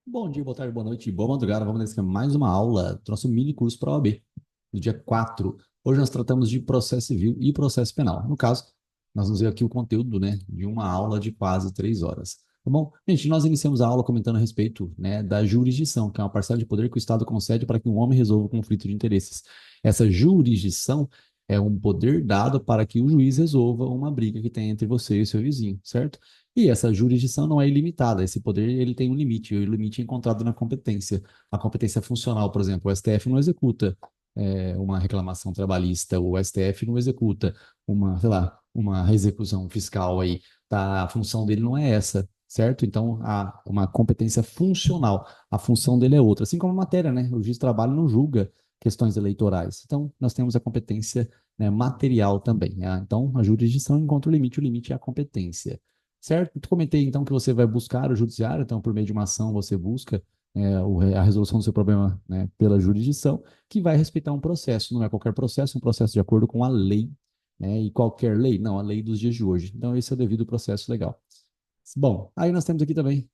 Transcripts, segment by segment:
Bom dia, boa tarde, boa noite, boa madrugada. Vamos nesse mais uma aula do nosso mini curso para a OAB, do dia 4. Hoje nós tratamos de processo civil e processo penal. No caso, nós vamos ver aqui o conteúdo, né, de uma aula de quase 3 horas. Tá bom? Gente, nós iniciamos a aula comentando a respeito, né, da jurisdição, que é uma parcela de poder que o Estado concede para que um homem resolva o conflito de interesses. Essa jurisdição é um poder dado para que o juiz resolva uma briga que tem entre você e seu vizinho, certo? E essa jurisdição não é ilimitada, esse poder ele tem um limite, e o limite é encontrado na competência. A competência funcional, por exemplo, o STF não executa uma reclamação trabalhista, o STF não executa uma, sei lá, uma execução fiscal aí, tá? A função dele não é essa, certo? Então, há uma competência funcional, a função dele é outra, assim como a matéria, né? O juiz de trabalho não julga questões eleitorais. Então, nós temos a competência, né, material também, né? Então, a jurisdição encontra o limite é a competência. Certo? Tu comentei então que você vai buscar o judiciário, então por meio de uma ação você busca a resolução do seu problema, né, pela jurisdição, que vai respeitar um processo, não é qualquer processo, é um processo de acordo com a lei, né, e qualquer lei, não, a lei dos dias de hoje. Então esse é o devido processo legal. Bom, aí nós temos aqui também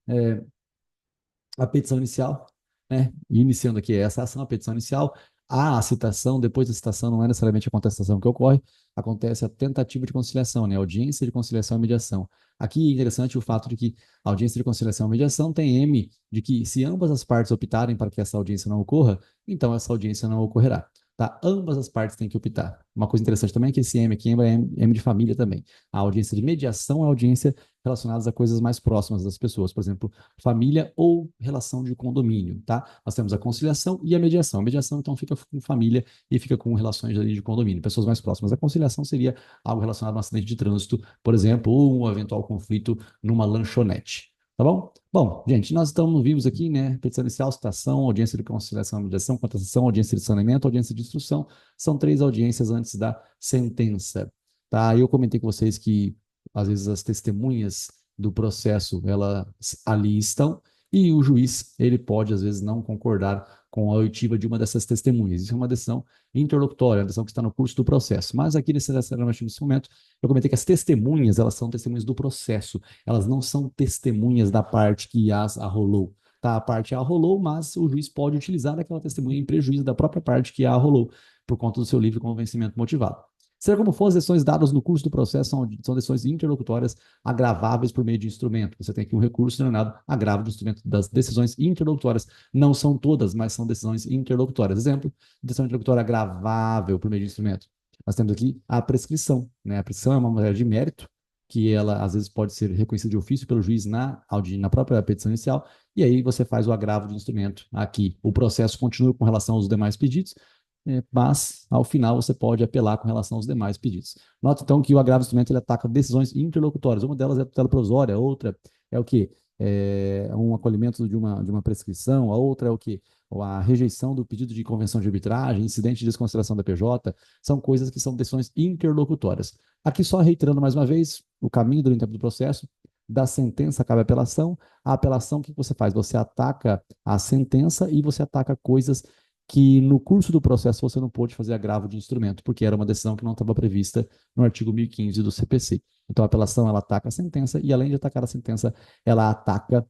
a petição inicial, né? Iniciando aqui essa ação, a petição inicial, há a citação, depois da citação não é necessariamente a contestação que ocorre, acontece a tentativa de conciliação, né? Audiência de conciliação e mediação. Aqui é interessante o fato de que a audiência de conciliação e mediação tem M de que se ambas as partes optarem para que essa audiência não ocorra, então essa audiência não ocorrerá. Tá? Ambas as partes têm que optar. Uma coisa interessante também é que esse M aqui é M de família também. A audiência de mediação é a audiência relacionada a coisas mais próximas das pessoas. Por exemplo, família ou relação de condomínio, tá? Nós temos a conciliação e a mediação. A mediação, então, fica com família e fica com relações ali de condomínio, pessoas mais próximas. A conciliação seria algo relacionado a um acidente de trânsito, por exemplo, ou um eventual conflito numa lanchonete. Tá bom? Bom, gente, nós estamos vivos aqui, né? Petição inicial, citação, audiência de conciliação e mediação, contestação, audiência de saneamento, audiência de instrução. São três audiências antes da sentença. Tá? Eu comentei com vocês que, às vezes, as testemunhas do processo, elas ali estão, e o juiz, ele pode, às vezes, não concordar com a oitiva de uma dessas testemunhas. Isso é uma decisão interlocutória, uma decisão que está no curso do processo. Mas aqui, nesse momento, eu comentei que as testemunhas, elas são testemunhas do processo, elas não são testemunhas da parte que as arrolou. Tá? A parte a arrolou, mas o juiz pode utilizar aquela testemunha em prejuízo da própria parte que a arrolou, por conta do seu livre convencimento motivado. Seja como for, as decisões dadas no curso do processo são decisões interlocutórias agraváveis por meio de instrumento. Você tem aqui um recurso denominado agravo de instrumento das decisões interlocutórias. Não são todas, mas são decisões interlocutórias. Exemplo, decisão interlocutória agravável por meio de instrumento. Nós temos aqui a prescrição, né? A prescrição é uma matéria de mérito, que ela às vezes pode ser reconhecida de ofício pelo juiz na própria petição inicial, e aí você faz o agravo de instrumento aqui. O processo continua com relação aos demais pedidos, mas ao final você pode apelar com relação aos demais pedidos. Nota então que o agravo de instrumento ele ataca decisões interlocutórias. Uma delas é a tutela provisória, a outra é o quê? É um acolhimento de uma prescrição, a outra é o quê? A rejeição do pedido de convenção de arbitragem, incidente de desconsideração da PJ, são coisas que são decisões interlocutórias. Aqui só reiterando mais uma vez o caminho durante o tempo do processo, da sentença cabe a apelação. A apelação, o que você faz? Você ataca a sentença e você ataca coisas que no curso do processo você não pôde fazer agravo de instrumento, porque era uma decisão que não estava prevista no artigo 1015 do CPC. Então, a apelação, ela ataca a sentença e, além de atacar a sentença, ela ataca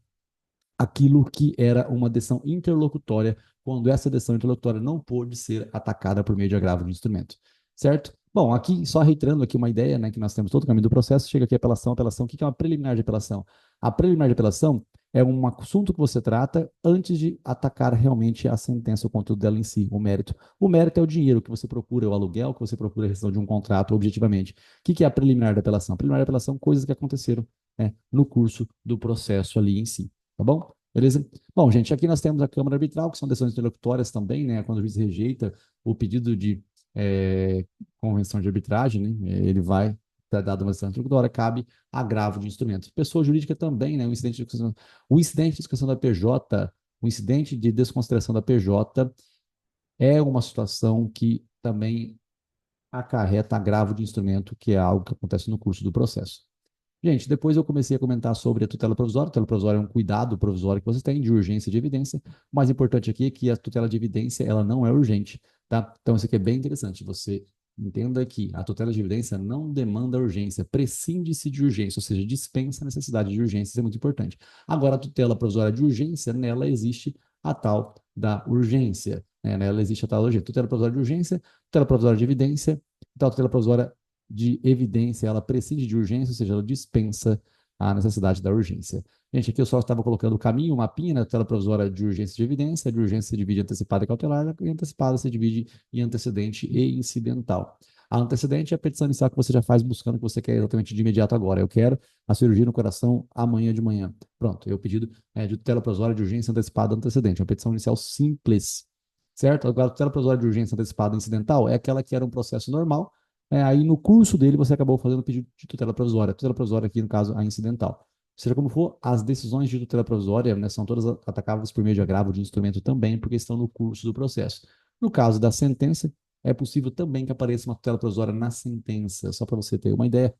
aquilo que era uma decisão interlocutória, quando essa decisão interlocutória não pôde ser atacada por meio de agravo de instrumento. Certo? Bom, aqui, só reiterando aqui uma ideia, né, que nós temos todo o caminho do processo, chega aqui a apelação, apelação, o que é uma preliminar de apelação? A preliminar de apelação é um assunto que você trata antes de atacar realmente a sentença, o conteúdo dela em si, o mérito. O mérito é o dinheiro que você procura, o aluguel que você procura a rescisão de um contrato objetivamente. O que é a preliminar da apelação? A preliminar da apelação, coisas que aconteceram, né, no curso do processo ali em si. Tá bom? Beleza? Bom, gente, aqui nós temos a Câmara Arbitral, que são decisões interlocutórias também, né? Quando o juiz rejeita o pedido de convenção de arbitragem, né? Ele vai dado uma decisão interlocutória, cabe agravo de instrumento. Pessoa jurídica também, né? O incidente de desconsideração da PJ, o incidente de desconsideração da PJ é uma situação que também acarreta agravo de instrumento, que é algo que acontece no curso do processo. Gente, depois eu comecei a comentar sobre a tutela provisória. A tutela provisória é um cuidado provisório que você tem de urgência de evidência. O mais importante aqui é que a tutela de evidência ela não é urgente, tá? Então, isso aqui é bem interessante. Você Entenda que a tutela de evidência não demanda urgência, prescinde-se de urgência, ou seja, dispensa a necessidade de urgência, isso é muito importante. Agora, a tutela provisória de urgência, nela existe a tal da urgência, né? Nela existe a tal da urgência. Tutela provisória de urgência, tutela provisória de evidência, então a tutela provisória de evidência, ela prescinde de urgência, ou seja, ela dispensa a necessidade da urgência. Gente, aqui eu só estava colocando o caminho, o mapinha, na tutela provisória de urgência e de evidência. De urgência se divide em antecipada e cautelar, e antecipada se divide em antecedente e incidental. A antecedente é a petição inicial que você já faz buscando o que você quer exatamente de imediato agora. Eu quero a cirurgia no coração amanhã de manhã. Pronto, eu pedido de tutela provisória de urgência antecipada antecedente. Uma petição inicial simples, certo? Agora, a tutela provisória de urgência antecipada incidental é aquela que era um processo normal. Aí no curso dele você acabou fazendo o pedido de tutela provisória. A tutela provisória aqui, no caso, a incidental. Seja como for, as decisões de tutela provisória, né, são todas atacáveis por meio de agravo de instrumento também, porque estão no curso do processo. No caso da sentença, é possível também que apareça uma tutela provisória na sentença, só para você ter uma ideia.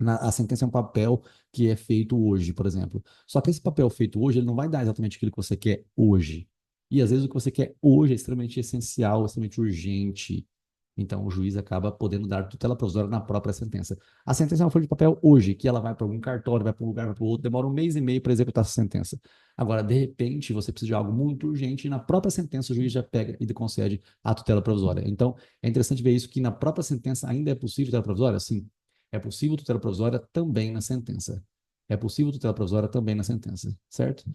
A sentença é um papel que é feito hoje, por exemplo. Só que esse papel feito hoje, ele não vai dar exatamente aquilo que você quer hoje. E às vezes o que você quer hoje é extremamente essencial, extremamente urgente. Então, o juiz acaba podendo dar tutela provisória na própria sentença. A sentença é uma folha de papel hoje, que ela vai para algum cartório, vai para um lugar, vai para o outro, demora um mês e meio para executar essa sentença. Agora, de repente, você precisa de algo muito urgente e na própria sentença o juiz já pega e concede a tutela provisória. Então, é interessante ver isso, que na própria sentença ainda é possível tutela provisória? Sim. É possível tutela provisória também na sentença. É possível tutela provisória também na sentença, certo?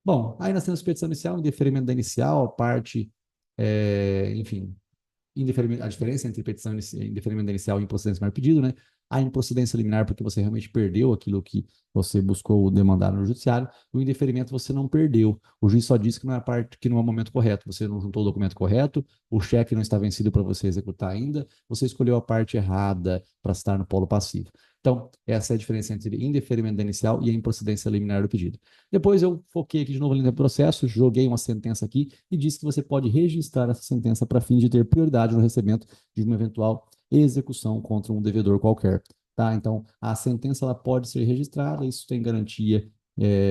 Bom, aí nós temos petição inicial, indeferimento da inicial, a parte, enfim, a diferença entre petição indeferimento inicial e improcedência liminar pedido, né? A improcedência liminar porque você realmente perdeu aquilo que você buscou demandar no judiciário, o indeferimento você não perdeu. O juiz só disse que não é a parte, que não é o momento correto, você não juntou o documento correto, o cheque não está vencido para você executar ainda, você escolheu a parte errada para estar no polo passivo. Então, essa é a diferença entre indeferimento inicial e a improcedência liminar do pedido. Depois eu foquei aqui de novo ali no processo, joguei uma sentença aqui e disse que você pode registrar essa sentença para fim de ter prioridade no recebimento de uma eventual execução contra um devedor qualquer. Tá? Então, a sentença ela pode ser registrada, isso tem garantia,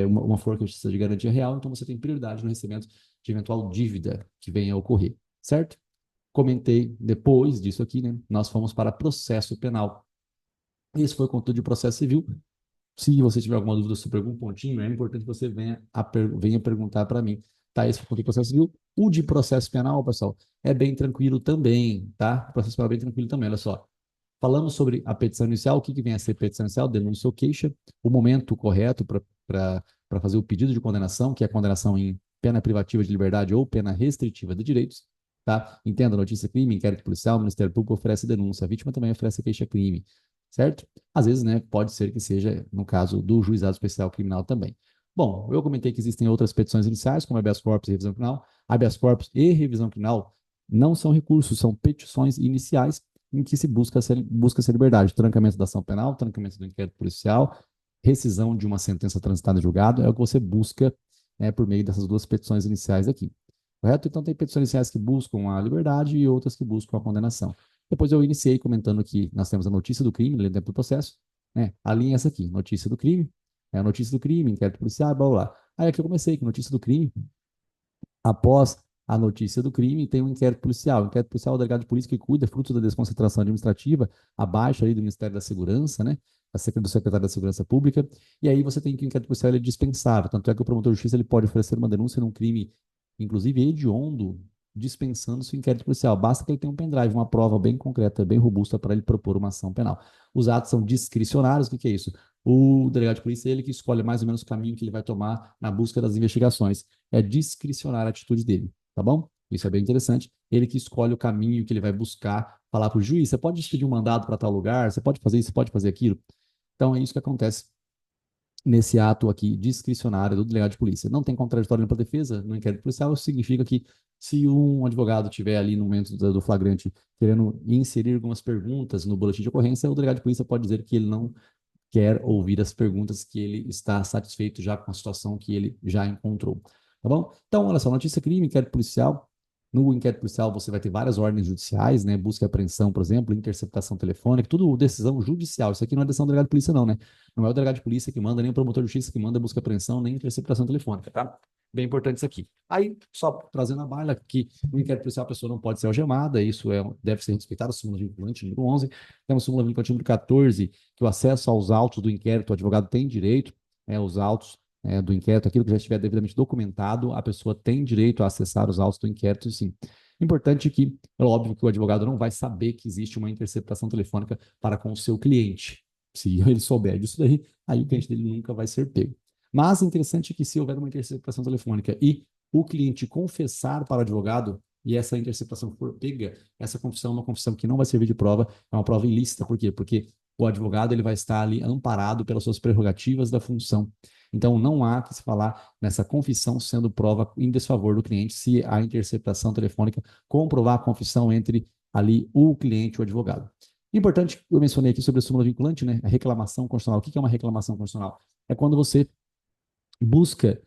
uma força de garantia real, então você tem prioridade no recebimento de eventual dívida que venha a ocorrer, certo? Comentei depois disso aqui, né? Nós fomos para processo penal. Esse foi o conteúdo de processo civil. Se você tiver alguma dúvida sobre algum pontinho, é importante que você venha perguntar para mim. Tá? Esse foi o processo civil. O de processo penal, pessoal, é bem tranquilo também, tá? O processo penal é bem tranquilo também, olha só. Falamos sobre a petição inicial, o que vem a ser petição inicial, denúncia ou queixa, o momento correto para fazer o pedido de condenação, que é a condenação em pena privativa de liberdade ou pena restritiva de direitos, tá? Entenda, notícia crime, inquérito policial, o Ministério Público oferece denúncia, a vítima também oferece queixa crime, certo? Às vezes, né, pode ser que seja no caso do juizado especial criminal também. Bom, eu comentei que existem outras petições iniciais, como habeas corpus e revisão criminal. Habeas corpus e revisão criminal não são recursos, são petições iniciais em que se busca-se a liberdade, trancamento da ação penal, trancamento do inquérito policial, rescisão de uma sentença transitada em julgado, é o que você busca, né, por meio dessas duas petições iniciais aqui. Correto? Então, tem petições iniciais que buscam a liberdade e outras que buscam a condenação. Depois eu iniciei comentando que nós temos a notícia do crime dentro do processo, né? A linha é essa aqui, notícia do crime, a notícia do crime, inquérito policial, blá, blá, blá. Aí aqui eu comecei com notícia do crime, após a notícia do crime, tem um inquérito policial. O inquérito policial é o delegado de polícia que cuida, fruto da desconcentração administrativa, abaixo aí do Ministério da Segurança, né? Do secretário da Segurança Pública. E aí você tem que o inquérito policial ele é dispensável. Tanto é que o promotor de justiça ele pode oferecer uma denúncia num crime, inclusive hediondo, dispensando-se o inquérito policial. Basta que ele tenha um pendrive, uma prova bem concreta, bem robusta para ele propor uma ação penal. Os atos são discricionários. O que é isso? O delegado de polícia é ele que escolhe mais ou menos o caminho que ele vai tomar na busca das investigações. É discricionária a atitude dele, tá bom? Isso é bem interessante. Ele que escolhe o caminho que ele vai buscar, falar para o juiz, você pode expedir um mandado para tal lugar, você pode fazer isso, você pode fazer aquilo. Então, é isso que acontece nesse ato aqui discricionário do delegado de polícia. Não tem contraditório para defesa no inquérito policial, isso significa que se um advogado tiver ali no momento do flagrante querendo inserir algumas perguntas no boletim de ocorrência, o delegado de polícia pode dizer que ele não quer ouvir as perguntas, que ele está satisfeito já com a situação que ele já encontrou. Tá bom? Então, olha só, notícia crime, inquérito policial. No inquérito policial você vai ter várias ordens judiciais, né? Busca e apreensão, por exemplo, interceptação telefônica, tudo decisão judicial. Isso aqui não é decisão do delegado de polícia, não, né? Não é o delegado de polícia que manda, nem o promotor de justiça que manda busca e apreensão, nem interceptação telefônica, tá? bem importante isso aqui. Aí, só trazendo a baila, que no inquérito policial a pessoa não pode ser algemada, isso deve ser respeitado, a súmula vinculante número 11. Temos a súmula vinculante número 14, que o acesso aos autos do inquérito, o advogado tem direito, os autos do inquérito, aquilo que já estiver devidamente documentado, a pessoa tem direito a acessar os autos do inquérito, sim. Importante que, é óbvio que o advogado não vai saber que existe uma interceptação telefônica para com o seu cliente. Se ele souber disso daí, aí o cliente dele nunca vai ser pego. Mas interessante que se houver uma interceptação telefônica e o cliente confessar para o advogado e essa interceptação for pega, essa confissão é uma confissão que não vai servir de prova, é uma prova ilícita. Por quê? Porque o advogado ele vai estar ali amparado pelas suas prerrogativas da função. Então, não há que se falar nessa confissão sendo prova em desfavor do cliente se a interceptação telefônica comprovar a confissão entre ali o cliente e o advogado. Importante, eu mencionei aqui sobre a súmula vinculante, né? A reclamação constitucional. O que é uma reclamação constitucional? É quando você busca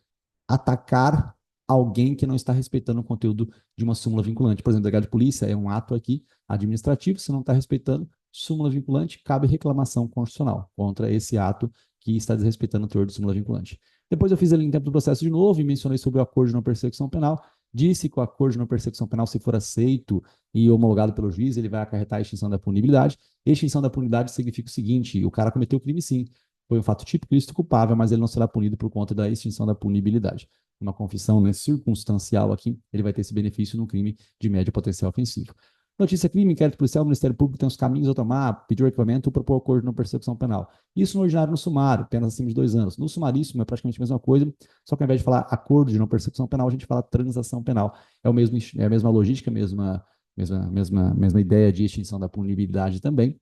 atacar alguém que não está respeitando o conteúdo de uma súmula vinculante. Por exemplo, delegado de polícia é um ato aqui administrativo, se não está respeitando súmula vinculante, cabe reclamação constitucional contra esse ato que está desrespeitando o teor de súmula vinculante. Depois eu fiz ali em tempo do processo de novo e mencionei sobre o acordo de não persecução penal. Disse que o acordo de não persecução penal, se for aceito e homologado pelo juiz, ele vai acarretar a extinção da punibilidade. Extinção da punibilidade significa o seguinte: o cara cometeu o crime sim, foi um fato típico, ilícito, culpável, mas ele não será punido por conta da extinção da punibilidade. Uma confissão, né, circunstancial aqui, ele vai ter esse benefício no crime de médio potencial ofensivo. Notícia crime, inquérito policial, o Ministério Público tem os caminhos a tomar, pedir o arquivamento ou propor acordo de não persecução penal. Isso no ordinário no sumário, apenas acima de 2 anos. No sumaríssimo é praticamente a mesma coisa, só que ao invés de falar acordo de não persecução penal, a gente fala transação penal. É a mesma logística, mesma ideia de extinção da punibilidade também.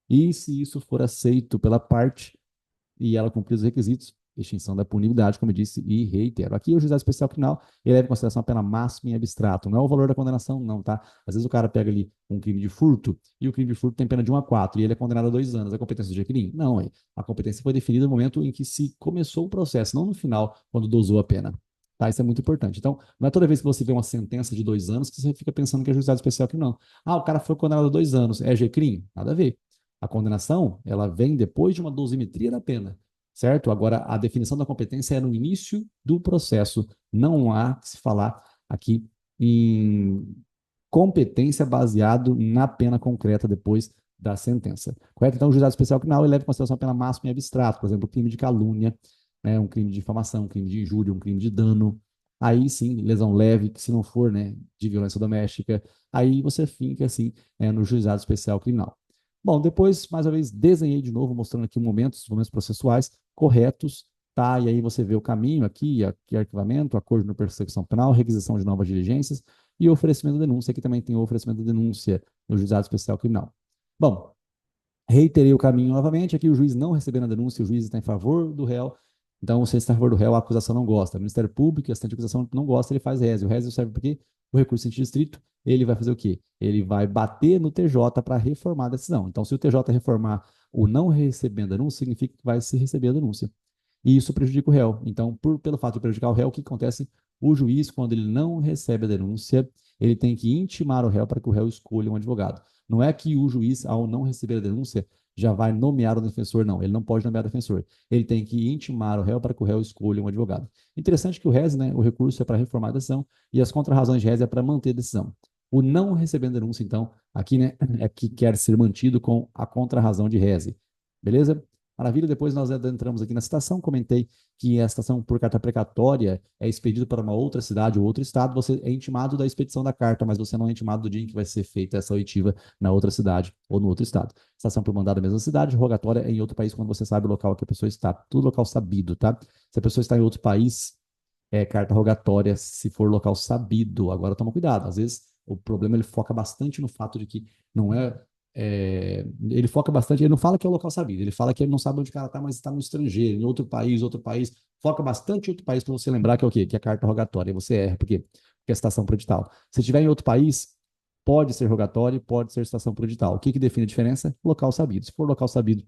E se isso for aceito pela parte e ela cumprir os requisitos, extinção da punibilidade, como eu disse, e reitero. Aqui o juizado especial criminal, ele leva em consideração a pena máxima em abstrato, não é o valor da condenação, não, tá? Às vezes o cara pega ali um crime de furto, e o crime de furto tem pena de 1 a 4, e ele é condenado a 2 anos. A competência do crime? Não, a competência foi definida no momento em que se começou o processo, não no final, quando dosou a pena. Tá, isso é muito importante. Então, não é toda vez que você vê uma sentença de 2 anos que você fica pensando que é juizado especial criminal. Ah, o cara foi condenado a 2 anos. É G-crime? Nada a ver. A condenação, ela vem depois de uma dosimetria da pena, certo? Agora, a definição da competência é no início do processo. Não há que se falar aqui em competência baseado na pena concreta depois da sentença. Correto? Então, o juizado especial criminal ele leva em consideração a pena máxima e abstrato, por exemplo, crime de calúnia, né, um crime de difamação, um crime de injúria, um crime de dano. Aí sim, lesão leve, que se não for, né, de violência doméstica, aí você fica assim, no juizado especial criminal. Bom, depois, mais uma vez, desenhei de novo, mostrando aqui momentos processuais corretos, tá? E aí você vê o caminho aqui arquivamento, acordo de persecução penal, requisição de novas diligências e oferecimento de denúncia. Aqui também tem o oferecimento de denúncia no juizado especial criminal. Bom, reiterei o caminho novamente. Aqui o juiz não recebendo a denúncia, o juiz está em favor do réu. Então, se ele está em favor do réu, a acusação não gosta. O Ministério Público, a assistente de acusação não gosta, ele faz résio. O résio serve para quê? O recurso em sentido estrito, ele vai fazer o quê? Ele vai bater no TJ para reformar a decisão. Então, se o TJ reformar o não recebendo a denúncia, significa que vai se receber a denúncia. E isso prejudica o réu. Então, pelo fato de prejudicar o réu, o que acontece? O juiz, quando ele não recebe a denúncia, ele tem que intimar o réu para que o réu escolha um advogado. Não é que o juiz, ao não receber a denúncia, já vai nomear o defensor, não. Ele não pode nomear o defensor. Ele tem que intimar o réu para que o réu escolha um advogado. Interessante que o RES, né, o recurso é para reformar a decisão e as contrarrazões de RES é para manter a decisão. O não recebendo denúncia, então, aqui, né, é que quer ser mantido com a contrarrazão de RES. Beleza? Maravilha, depois nós entramos aqui na citação, comentei que a citação por carta precatória é expedida para uma outra cidade ou outro estado, você é intimado da expedição da carta, mas você não é intimado do dia em que vai ser feita essa oitiva na outra cidade ou no outro estado. Citação por mandado na mesma cidade, rogatória é em outro país quando você sabe o local que a pessoa está, tudo local sabido, tá? Se a pessoa está em outro país, é carta rogatória se for local sabido. Agora toma cuidado, às vezes o problema ele foca bastante no fato de que não ele foca bastante, ele não fala que é o local sabido, ele fala que ele não sabe onde o cara está, mas está no estrangeiro, em outro país, foca bastante em outro país para você lembrar que é o quê? Que é carta rogatória, e você erra, por quê? Porque é citação por edital. Se estiver em outro país, pode ser rogatório, pode ser citação por edital. O que define a diferença? Local sabido. Se for local sabido,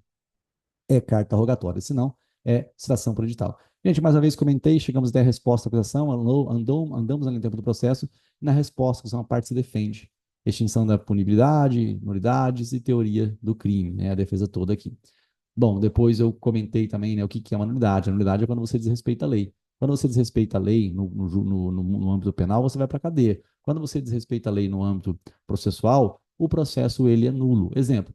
é carta rogatória, se não, é citação por edital. Gente, mais uma vez comentei, chegamos até a resposta à acusação, andamos ali no tempo do processo, e na resposta, a acusação, a parte se defende. Extinção da punibilidade, nulidades e teoria do crime, né? A defesa toda aqui. Bom, depois eu comentei também, né, o que é uma nulidade. A nulidade é quando você desrespeita a lei. Quando você desrespeita a lei no âmbito penal, você vai para a cadeia. Quando você desrespeita a lei no âmbito processual, o processo ele é nulo. Exemplo,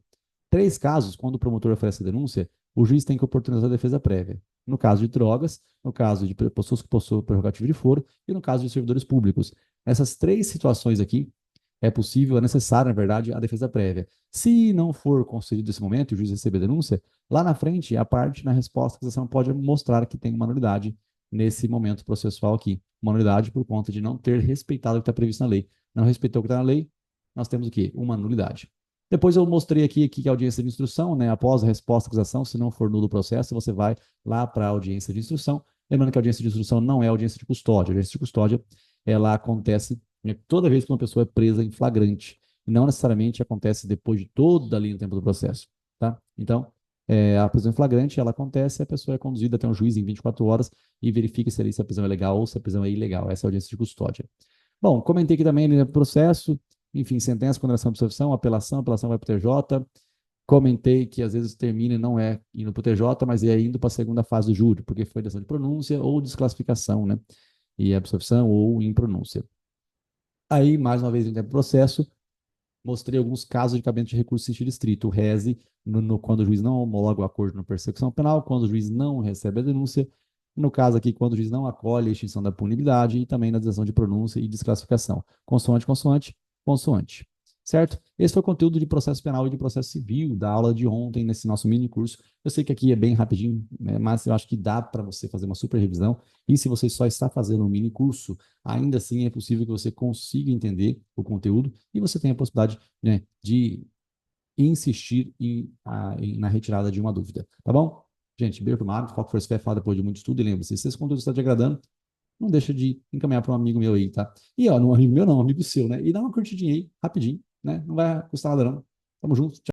três casos, quando o promotor oferece a denúncia, o juiz tem que oportunizar a defesa prévia. No caso de drogas, no caso de pessoas que possuem prerrogativa de foro e no caso de servidores públicos. Essas três situações aqui, é possível, é necessário, na verdade, a defesa prévia. Se não for concedido esse momento e o juiz receber a denúncia, lá na frente, a parte, na resposta, a acusação pode mostrar que tem uma nulidade nesse momento processual aqui. Uma nulidade por conta de não ter respeitado o que está previsto na lei. Não respeitou o que está na lei, nós temos o quê? Uma nulidade. Depois eu mostrei aqui que a audiência de instrução, né, após a resposta à acusação, se não for nulo o processo, você vai lá para a audiência de instrução. Lembrando que a audiência de instrução não é audiência de custódia. A audiência de custódia, ela acontece, né, toda vez que uma pessoa é presa em flagrante. E não necessariamente acontece depois de toda a linha do tempo do processo. Tá? Então, a prisão em flagrante, ela acontece, a pessoa é conduzida até um juiz em 24 horas e verifica se a prisão é legal ou se a prisão é ilegal. Essa é a audiência de custódia. Bom, comentei aqui também ali no processo, enfim, sentença, condenação, absolvição, apelação vai para o TJ. Comentei que às vezes termina e não é indo para o TJ, mas é indo para a segunda fase do júri, porque foi decisão de pronúncia ou desclassificação, né? E absolvição ou impronúncia. Aí, mais uma vez, em tempo do processo, mostrei alguns casos de cabimento de recurso em sentido estrito. O rese, quando o juiz não homologa o acordo na persecução penal, quando o juiz não recebe a denúncia, no caso aqui, quando o juiz não acolhe a extinção da punibilidade e também na decisão de pronúncia e desclassificação. Consoante, consoante, consoante. Certo? Esse foi o conteúdo de processo penal e de processo civil da aula de ontem, nesse nosso mini curso. Eu sei que aqui é bem rapidinho, né, mas eu acho que dá para você fazer uma super revisão. E se você só está fazendo um mini curso, ainda assim é possível que você consiga entender o conteúdo e você tenha a possibilidade, né, de insistir na retirada de uma dúvida. Tá bom? Gente, beijo pro Marcos, foco for fé, fala depois de muito estudo e lembre-se, se esse conteúdo está te agradando, não deixa de encaminhar para um amigo meu aí, tá? E ó, não é um amigo meu não, um amigo seu, né? E dá uma curtidinha aí, rapidinho, né? Não vai custar nada não. Tamo junto. Tchau.